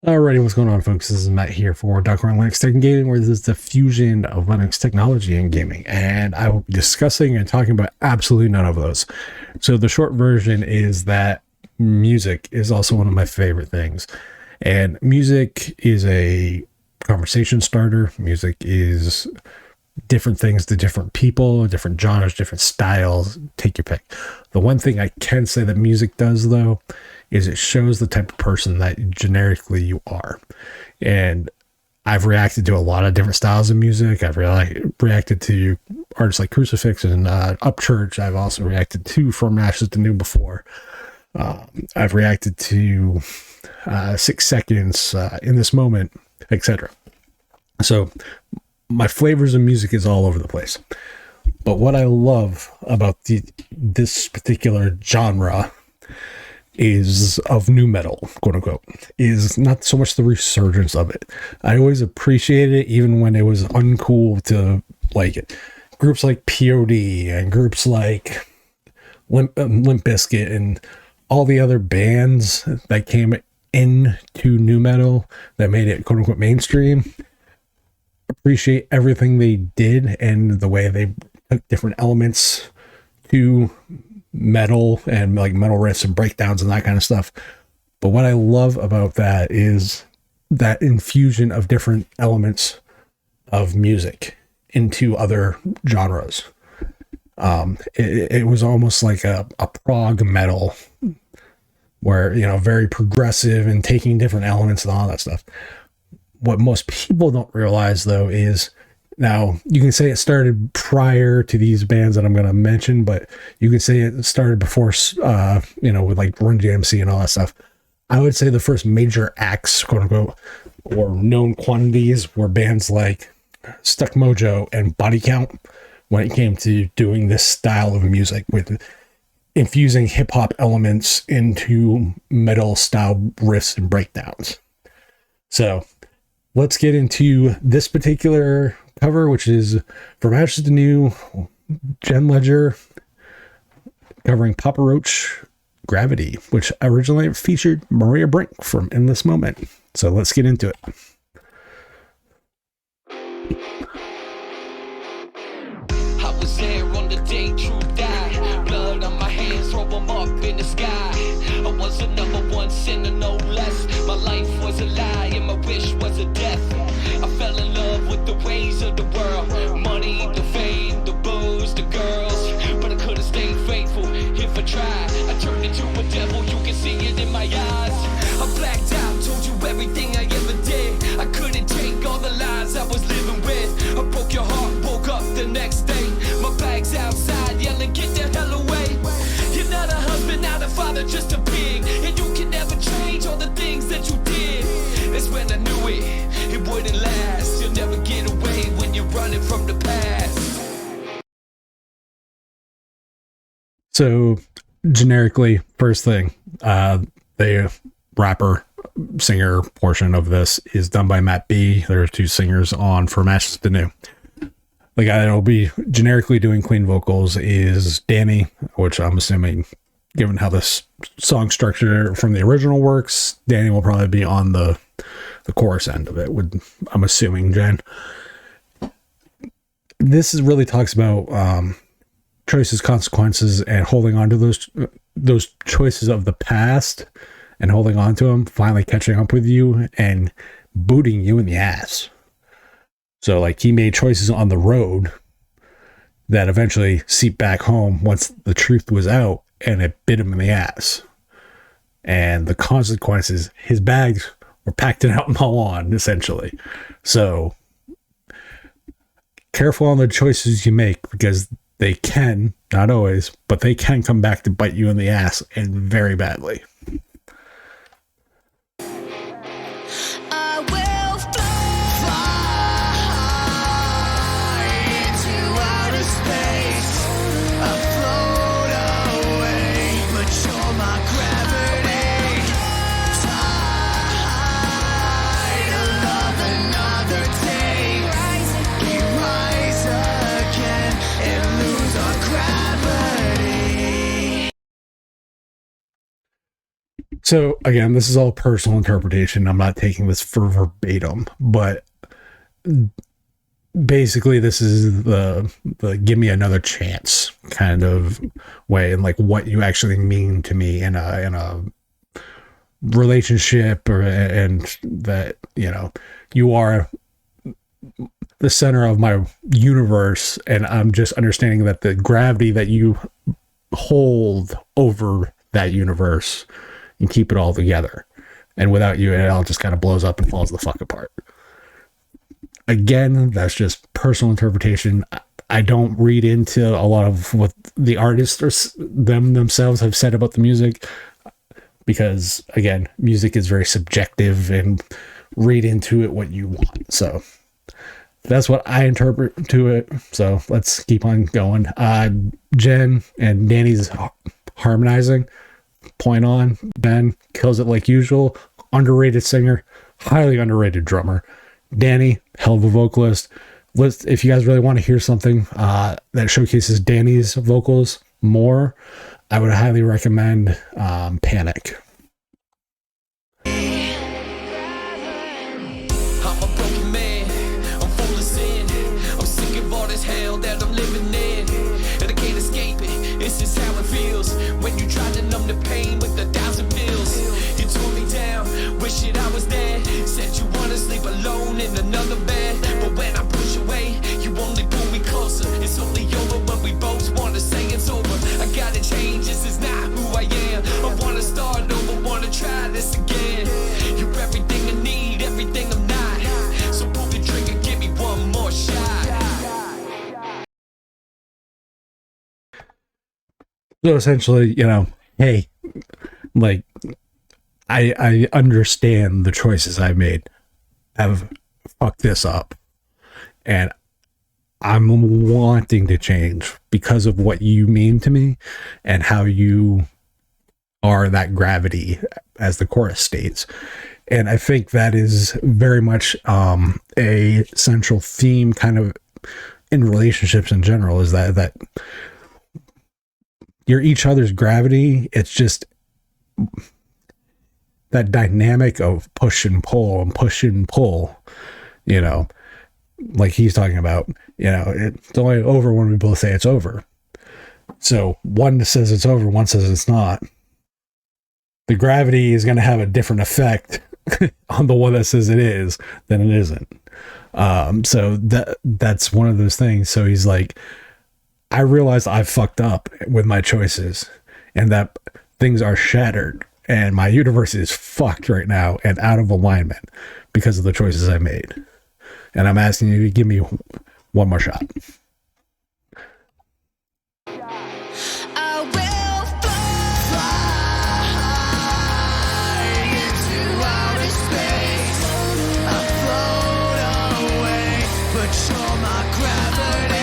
Alrighty, what's going on, folks? This is Matt here for Duckhorn Linux Tech and Gaming, where this is the fusion of Linux technology and gaming. And I will be discussing and talking about absolutely none of those. So the short version is that music is also one of my favorite things. And music is a conversation starter. Music is different things to different people, different genres, different styles. Take your pick. The one thing I can say that music does, though, is it shows the type of person that generically you are. And I've reacted to a lot of different styles of music. I've reacted to artists like Crucifix and Upchurch. I've also reacted to From Ashes to New before. I've reacted to 6 Seconds, In This Moment, etc. So my flavors of music is all over the place. But what I love about this particular genre is of new metal, quote unquote, is not so much the resurgence of it. I always appreciated it, even when it was uncool to like it. Groups like POD and groups like Limp Bizkit and all the other bands that came into new metal that made it, quote unquote, mainstream. Appreciate everything they did and the way they took different elements to metal and like metal riffs and breakdowns and that kind of stuff. But what I love about that is that infusion of different elements of music into other genres. It was almost like a prog metal where, you know, very progressive and taking different elements and all that stuff. What most people don't realize, though, is now you can say it started prior to these bands that I'm going to mention, but you can say it started before, with like Run DMC and all that stuff. I would say the first major acts, quote unquote, or known quantities were bands like Stuck Mojo and Body Count when it came to doing this style of music with infusing hip hop elements into metal style riffs and breakdowns. So let's get into this particular cover, which is From Ashes to New, Jen Ledger, covering Papa Roach, Gravity, which originally featured Maria Brink from In This Moment. So let's get into it. I was there on the day True died. Blood on my hands, throw them up in the sky. I was a number one sinner, no less. My life was a lie and my wish was a death. I fell in love with the ways of the world. Money, the fame, the booze, the girls. But I couldn't stay faithful if I tried. I turned into a devil, you can see it in my eyes. I blacked out, told you everything I ever did. I couldn't take all the lies I was living with. I broke your heart, woke up the next day. My bag's outside, yelling, get the hell away. You're not a husband, not a father, just a pig. And you can never change all the things that you did. That's when I knew it wouldn't last. You'll never get away when you're running from the past. So generically, first thing, the rapper singer portion of this is done by Matt B. There are 2 singers on From Ashes to New. The guy that'll be generically doing clean vocals is Danny, which I'm assuming, given how this song structure from the original works, Danny will probably be on the chorus end of it, I'm assuming, Jen. This really talks about choices, consequences, and holding on to those choices of the past and holding on to them, finally catching up with you and booting you in the ass. So, like, he made choices on the road that eventually seep back home once the truth was out, and it bit him in the ass. And the consequences, his bags were packed it out and all on, essentially. So, careful on the choices you make, because they can, not always, but they can come back to bite you in the ass, and very badly. So again, this is all personal interpretation. I'm not taking this for verbatim, but basically this is the give me another chance kind of way, and like what you actually mean to me in a relationship, or and that, you know, you are the center of my universe, and I'm just understanding that the gravity that you hold over that universe and keep it all together, and without you it all just kind of blows up and falls the fuck apart. Again, that's just personal interpretation. I don't read into a lot of what the artists or themselves have said about the music, because again, music is very subjective, and read into it what you want. So that's what I interpret to it. So let's keep on going. Jen and Danny's harmonizing, point on. Ben kills it like usual. Underrated singer, highly underrated drummer. Danny, hell of a vocalist. If you guys really want to hear something that showcases Danny's vocals more, I would highly recommend Panic. I'm a broken man, I'm full of sin. I'm sick of all this hell that I'm living in, and I can't escape it. This is how it feels when you try to numb the pain with 1,000 pills. You tore me down, wish that I was there. Said you wanna sleep alone in another bed, but when I push away, you only pull me closer. It's only over when we both wanna say it's over. I gotta change, this is not who I am. I wanna start over, wanna try this again. You're everything I need, everything I'm not. So pull the trigger, give me one more shot. So essentially, you know, hey, like, I understand the choices I made have fucked this up, and I'm wanting to change because of what you mean to me and how you are that gravity, as the chorus states. And I think that is very much a central theme kind of in relationships in general, is that you're each other's gravity. It's just that dynamic of push and pull and push and pull, you know, like he's talking about, you know, it's only over when we both say it's over. So one says it's over, one says it's not. The gravity is going to have a different effect on the one that says it is than it isn't. So that's one of those things. So he's like, I realize I've fucked up with my choices, and that things are shattered, and my universe is fucked right now and out of alignment because of the choices I made. And I'm asking you to give me one more shot. I will fly into outer space. I float away, but you're my gravity.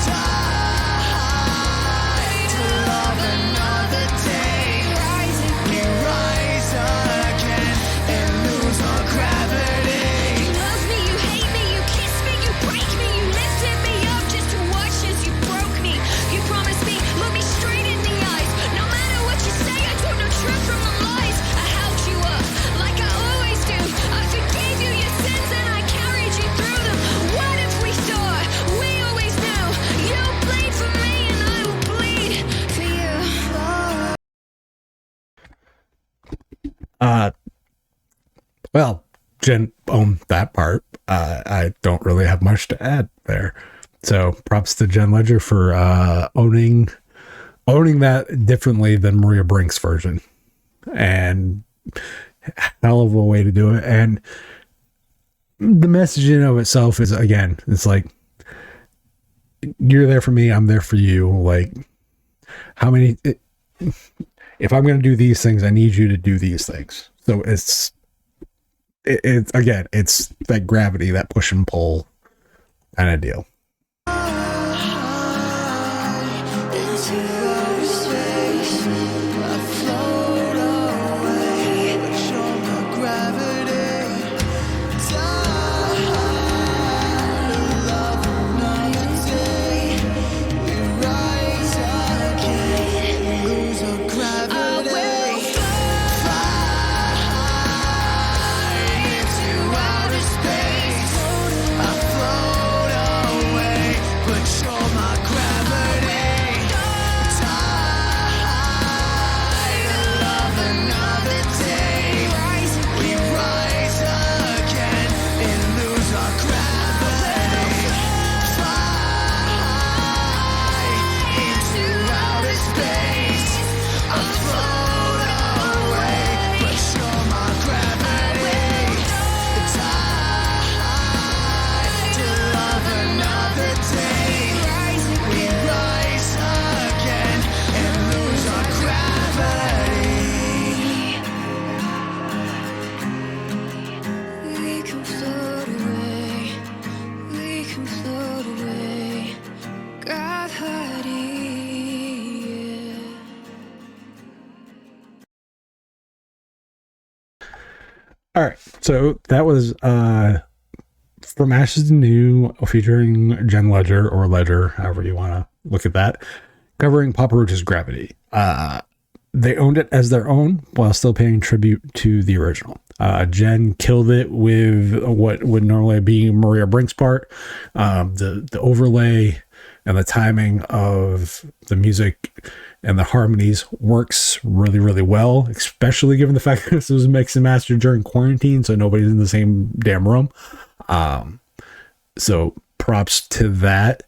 Die to love another day. You rise again and lose my gravity. You love me, you hate me, you kiss me, you break me, you lifted me up just to watch as you broke me. You promised me, look me straight in the eyes. No matter what you say, I told no truth from the lies. I held you up like I always do. I forgave you your sins and I carried you through them. What if we thought we always knew? You bleed for me and I will bleed for you. Well, Jen owned that part. I don't really have much to add there. So props to Jen Ledger for owning that differently than Maria Brink's version. And hell of a way to do it. And the message in of itself is, again, it's like, you're there for me, I'm there for you. Like, how many, if I'm going to do these things, I need you to do these things. So it's again, it's that gravity, that push and pull kind of deal. I will fly All right. So that was From Ashes to New, featuring Jen Ledger or Ledger, however you want to look at that, covering Papa Roach's Gravity. They owned it as their own while still paying tribute to the original. Jen killed it with what would normally be Maria Brink's part. The overlay and the timing of the music and the harmonies works really, really well, especially given the fact that this was mixed and mastered during quarantine, so nobody's in the same damn room. So props to that.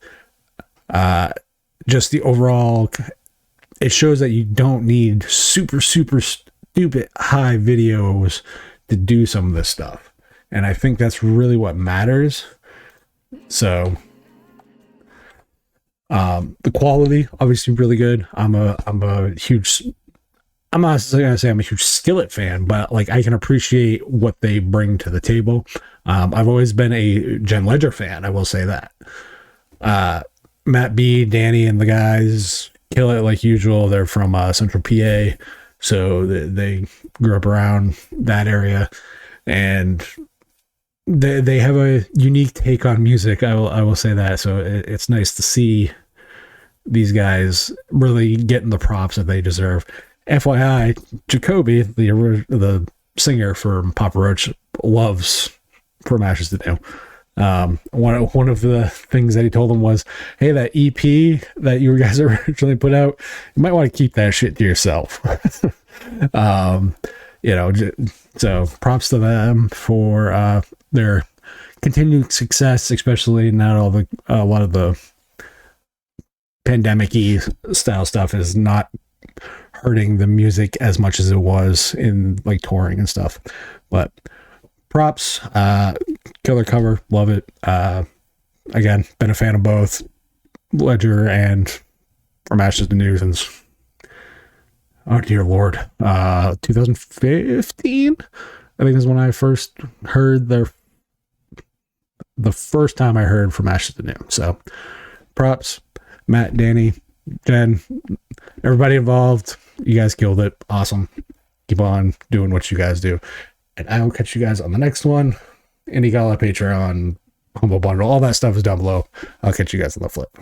Just the overall, it shows that you don't need super, super stupid high videos to do some of this stuff. And I think that's really what matters. So, the quality, obviously really good. I'm a huge, I'm not going to say I'm a huge Skillet fan, but like I can appreciate what they bring to the table. I've always been a Jen Ledger fan. I will say that. Matt B, Danny, and the guys kill it like usual. They're from Central PA, so they grew up around that area, and they have a unique take on music. I will say that. So it's nice to see these guys really getting the props that they deserve. FYI, Jacoby, the singer for Papa Roach, loves From Ashes to New. One of the things that he told them was, hey, that EP that you guys originally put out, you might want to keep that shit to yourself. So props to them for their continued success, especially now a lot of the pandemic-y style stuff is not hurting the music as much as it was in like touring and stuff. But props, killer cover, love it. Again, been a fan of both Ledger and From Ashes to New since, oh dear lord, 2015 I think is when I first heard the first time I heard From Ashes to New. So props, Matt, Danny, Jen, everybody involved. You guys killed it. Awesome. Keep on doing what you guys do. And I will catch you guys on the next one. Indie Gala, Patreon, Humble Bundle, all that stuff is down below. I'll catch you guys on the flip.